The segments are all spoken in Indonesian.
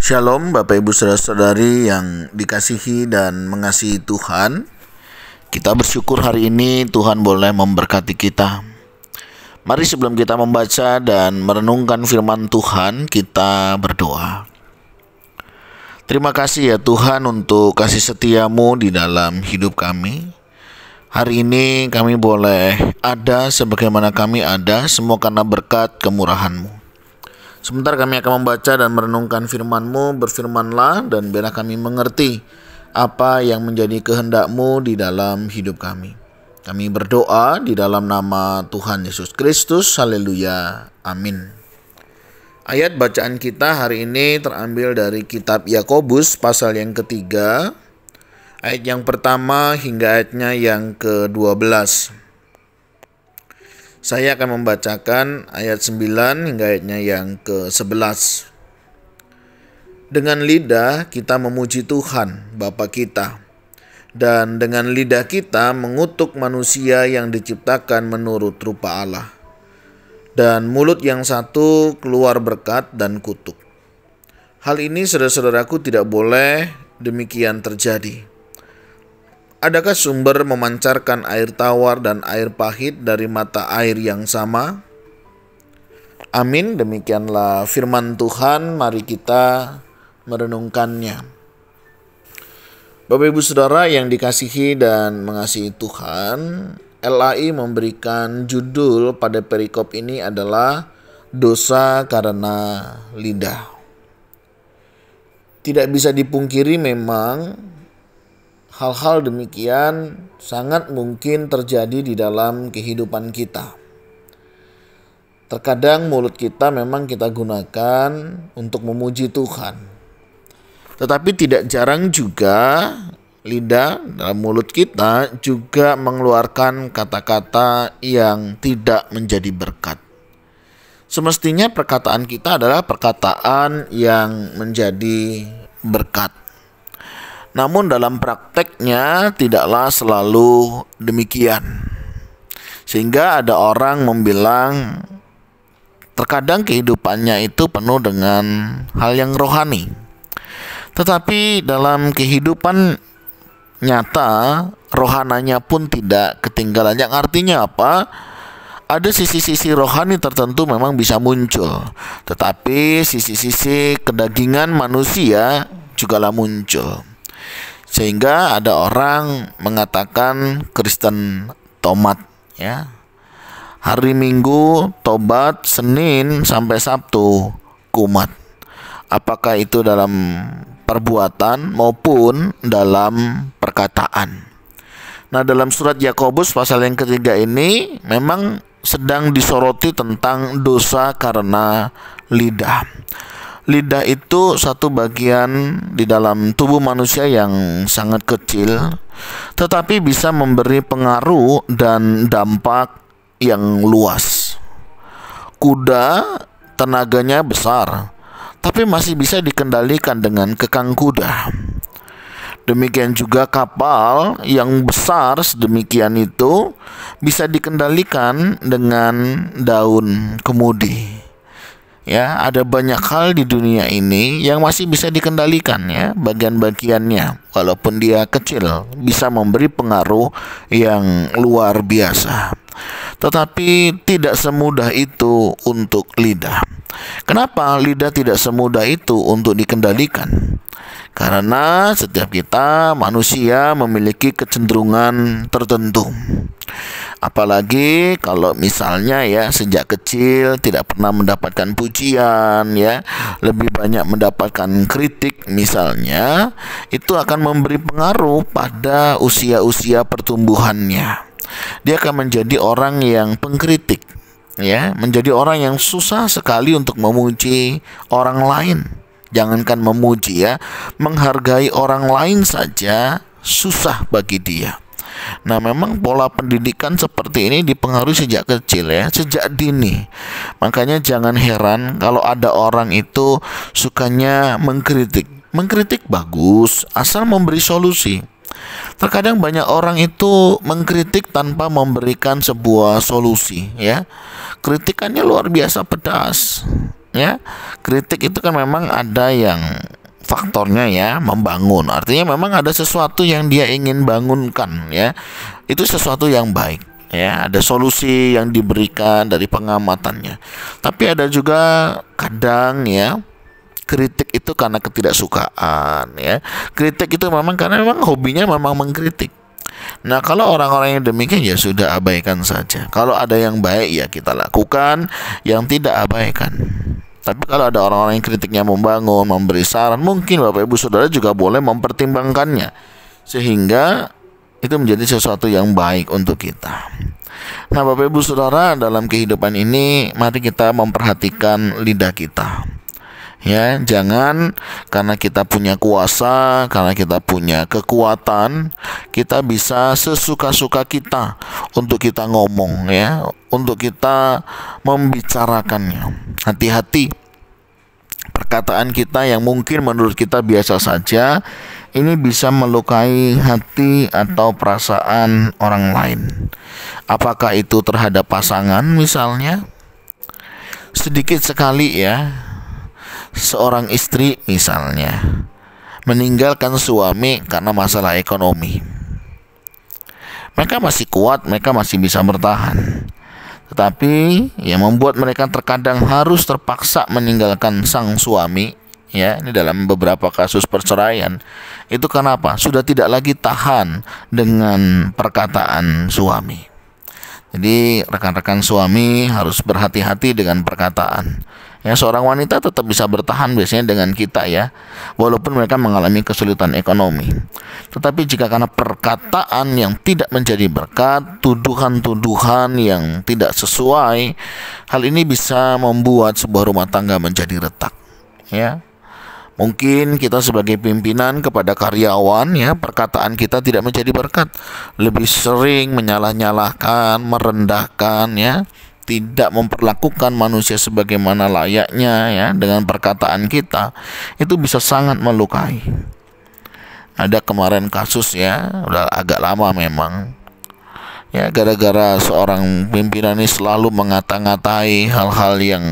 Shalom Bapak Ibu Saudara-saudari yang dikasihi dan mengasihi Tuhan. Kita bersyukur hari ini Tuhan boleh memberkati kita. Mari sebelum kita membaca dan merenungkan firman Tuhan, kita berdoa. Terima kasih ya Tuhan untuk kasih setiamu di dalam hidup kami. Hari ini kami boleh ada sebagaimana kami ada, semua karena berkat kemurahan-Mu. Sebentar kami akan membaca dan merenungkan firman-Mu, berfirmanlah dan biarlah kami mengerti apa yang menjadi kehendak-Mu di dalam hidup kami. Kami berdoa di dalam nama Tuhan Yesus Kristus, haleluya, amin. Ayat bacaan kita hari ini terambil dari kitab Yakobus pasal yang ketiga, ayat yang pertama hingga ayatnya yang ke-12. Saya akan membacakan ayat 9 hingga ayatnya yang ke-11. Dengan lidah kita memuji Tuhan, Bapa kita, dan dengan lidah kita mengutuk manusia yang diciptakan menurut rupa Allah. Dan mulut yang satu keluar berkat dan kutuk. Hal ini saudara-saudaraku tidak boleh demikian terjadi. Adakah sumber memancarkan air tawar dan air pahit dari mata air yang sama? Amin, demikianlah firman Tuhan, mari kita merenungkannya. Bapak Ibu Saudara yang dikasihi dan mengasihi Tuhan, LAI memberikan judul pada perikop ini adalah dosa karena lidah. Tidak bisa dipungkiri memang hal-hal demikian sangat mungkin terjadi di dalam kehidupan kita. Terkadang mulut kita memang kita gunakan untuk memuji Tuhan. Tetapi tidak jarang juga lidah dalam mulut kita juga mengeluarkan kata-kata yang tidak menjadi berkat. Semestinya perkataan kita adalah perkataan yang menjadi berkat. Namun dalam prakteknya tidaklah selalu demikian. Sehingga ada orang membilang terkadang kehidupannya itu penuh dengan hal yang rohani. Tetapi dalam kehidupan nyata rohananya pun tidak ketinggalan. Yang artinya apa? Ada sisi-sisi rohani tertentu memang bisa muncul. Tetapi sisi-sisi kedagingan manusia jugalah muncul. Sehingga ada orang mengatakan Kristen tomat ya. Hari Minggu tobat, Senin sampai Sabtu kumat. Apakah itu dalam perbuatan maupun dalam perkataan. Nah, dalam surat Yakobus pasal yang ketiga ini memang sedang disoroti tentang dosa karena lidah. Lidah itu satu bagian di dalam tubuh manusia yang sangat kecil, tetapi bisa memberi pengaruh dan dampak yang luas. Kuda tenaganya besar, tapi masih bisa dikendalikan dengan kekang kuda. Demikian juga kapal yang besar sedemikian itu bisa dikendalikan dengan daun kemudi. Ya, ada banyak hal di dunia ini yang masih bisa dikendalikan ya, bagian-bagiannya walaupun dia kecil bisa memberi pengaruh yang luar biasa. Tetapi tidak semudah itu untuk lidah. Kenapa lidah tidak semudah itu untuk dikendalikan? Karena setiap kita manusia memiliki kecenderungan tertentu. Apalagi kalau misalnya ya sejak kecil tidak pernah mendapatkan pujian ya, lebih banyak mendapatkan kritik misalnya, itu akan memberi pengaruh pada usia-usia pertumbuhannya. Dia akan menjadi orang yang pengkritik ya, menjadi orang yang susah sekali untuk memuji orang lain. Jangankan memuji ya, menghargai orang lain saja susah bagi dia. Nah, memang pola pendidikan seperti ini dipengaruhi sejak kecil ya, sejak dini. Makanya jangan heran kalau ada orang itu sukanya mengkritik. Mengkritik bagus, asal memberi solusi. Terkadang banyak orang itu mengkritik tanpa memberikan sebuah solusi ya. Kritikannya luar biasa pedas. Ya, kritik itu kan memang ada yang faktornya ya, membangun. Artinya memang ada sesuatu yang dia ingin bangunkan ya. Itu sesuatu yang baik ya, ada solusi yang diberikan dari pengamatannya. Tapi ada juga kadang ya, kritik itu karena ketidaksukaan ya. Kritik itu memang karena memang hobinya memang mengkritik. Nah, kalau orang-orang yang demikian ya sudah abaikan saja. Kalau ada yang baik ya kita lakukan, yang tidak abaikan. Tapi kalau ada orang-orang yang kritiknya membangun, memberi saran, mungkin Bapak Ibu Saudara juga boleh mempertimbangkannya, sehingga itu menjadi sesuatu yang baik untuk kita. Nah, Bapak Ibu Saudara, dalam kehidupan ini mari kita memperhatikan lidah kita. Ya, jangan karena kita punya kuasa, karena kita punya kekuatan, kita bisa sesuka-suka kita untuk kita ngomong ya, untuk kita membicarakannya. Hati-hati, perkataan kita yang mungkin menurut kita biasa saja, ini bisa melukai hati atau perasaan orang lain. Apakah itu terhadap pasangan misalnya? Sedikit sekali ya, seorang istri misalnya meninggalkan suami karena masalah ekonomi. Mereka masih kuat, mereka masih bisa bertahan. Tetapi yang membuat mereka terkadang harus terpaksa meninggalkan sang suami ya, ini dalam beberapa kasus perceraian. Itu kenapa? Sudah tidak lagi tahan dengan perkataan suami. Jadi rekan-rekan suami harus berhati-hati dengan perkataan. Ya, seorang wanita tetap bisa bertahan biasanya dengan kita ya, walaupun mereka mengalami kesulitan ekonomi. Tetapi jika karena perkataan yang tidak menjadi berkat, tuduhan-tuduhan yang tidak sesuai, hal ini bisa membuat sebuah rumah tangga menjadi retak. Ya, mungkin kita sebagai pimpinan kepada karyawan ya, perkataan kita tidak menjadi berkat, lebih sering menyalah-nyalahkan, merendahkan ya, tidak memperlakukan manusia sebagaimana layaknya ya, dengan perkataan kita, itu bisa sangat melukai. Ada kemarin kasus ya, udah agak lama memang ya, gara-gara seorang pimpinan ini selalu ngata-ngatai hal-hal yang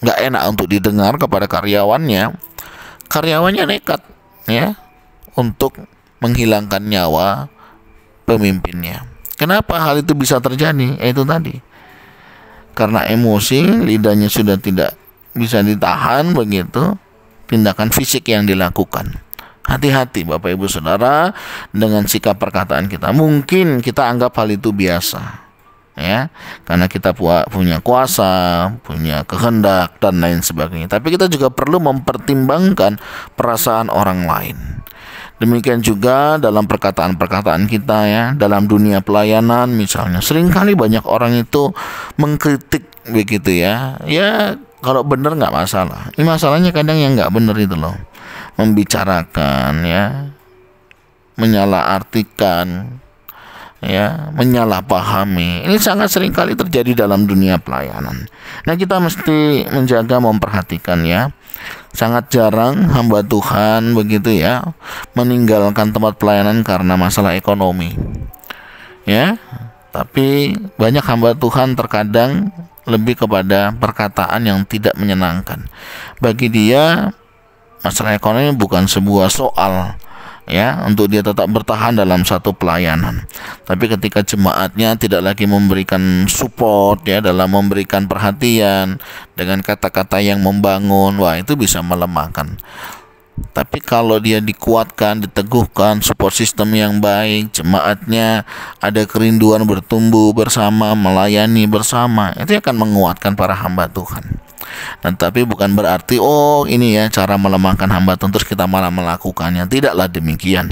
nggak enak untuk didengar kepada karyawannya. Karyawannya nekat ya untuk menghilangkan nyawa pemimpinnya. Kenapa hal itu bisa terjadi? Itu tadi, karena emosi, lidahnya sudah tidak bisa ditahan begitu, tindakan fisik yang dilakukan. Hati-hati Bapak Ibu Saudara dengan sikap perkataan kita. Mungkin kita anggap hal itu biasa ya, karena kita punya kuasa, punya kehendak dan lain sebagainya. Tapi kita juga perlu mempertimbangkan perasaan orang lain. Demikian juga dalam perkataan-perkataan kita ya, dalam dunia pelayanan misalnya, seringkali banyak orang itu mengkritik begitu ya. Ya, kalau benar nggak masalah. Ini masalahnya kadang yang nggak benar itu loh, membicarakan ya, menyalahartikan ya, menyalahpahami. Ini sangat seringkali terjadi dalam dunia pelayanan. Nah, kita mesti menjaga, memperhatikan ya. Sangat jarang hamba Tuhan begitu ya meninggalkan tempat pelayanan karena masalah ekonomi ya. Tapi banyak hamba Tuhan terkadang lebih kepada perkataan yang tidak menyenangkan. Bagi dia masalah ekonomi bukan sebuah soal ya, untuk dia tetap bertahan dalam satu pelayanan. Tapi ketika jemaatnya tidak lagi memberikan support ya, dalam memberikan perhatian dengan kata-kata yang membangun, wah itu bisa melemahkan. Tapi kalau dia dikuatkan, diteguhkan, support system yang baik, jemaatnya ada kerinduan bertumbuh bersama, melayani bersama, itu akan menguatkan para hamba Tuhan. Nah, tapi bukan berarti ini ya cara melemahkan hamba Tuhan terus kita malah melakukannya. Tidaklah demikian.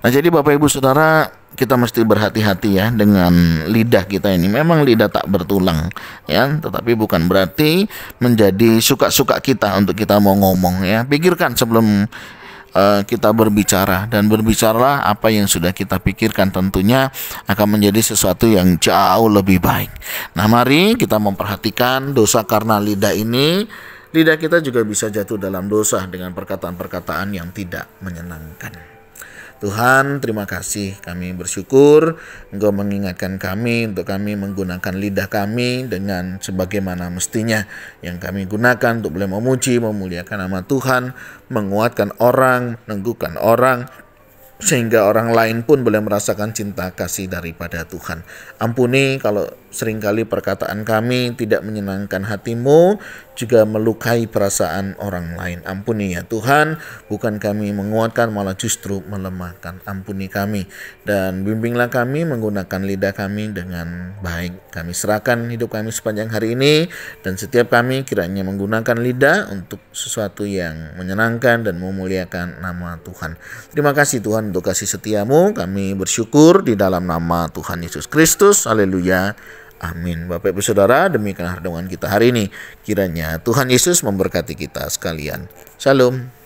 Nah, jadi Bapak Ibu Saudara, kita mesti berhati-hati ya dengan lidah kita ini. Memang lidah tak bertulang ya, tetapi bukan berarti menjadi suka-suka kita untuk kita mau ngomong ya. Pikirkan sebelum kita berbicara, dan berbicaralah apa yang sudah kita pikirkan, tentunya akan menjadi sesuatu yang jauh lebih baik. Nah, mari kita memperhatikan dosa karena lidah ini. Lidah kita juga bisa jatuh dalam dosa dengan perkataan-perkataan yang tidak menyenangkan. Tuhan, terima kasih. Kami bersyukur Engkau mengingatkan kami untuk kami menggunakan lidah kami dengan sebagaimana mestinya, yang kami gunakan untuk boleh memuji, memuliakan nama Tuhan, menguatkan orang, meneguhkan orang, sehingga orang lain pun boleh merasakan cinta kasih daripada Tuhan. Ampuni kalau seringkali perkataan kami tidak menyenangkan hati-Mu, juga melukai perasaan orang lain. Ampuni ya Tuhan, bukan kami menguatkan, malah justru melemahkan. Ampuni kami, dan bimbinglah kami menggunakan lidah kami dengan baik. Kami serahkan hidup kami sepanjang hari ini, dan setiap kami kiranya menggunakan lidah untuk sesuatu yang menyenangkan dan memuliakan nama Tuhan. Terima kasih Tuhan untuk kasih setia-Mu. Kami bersyukur di dalam nama Tuhan Yesus Kristus. Haleluya. Amin. Bapak Ibu Saudara, demikian renungan kita hari ini. Kiranya Tuhan Yesus memberkati kita sekalian. Shalom.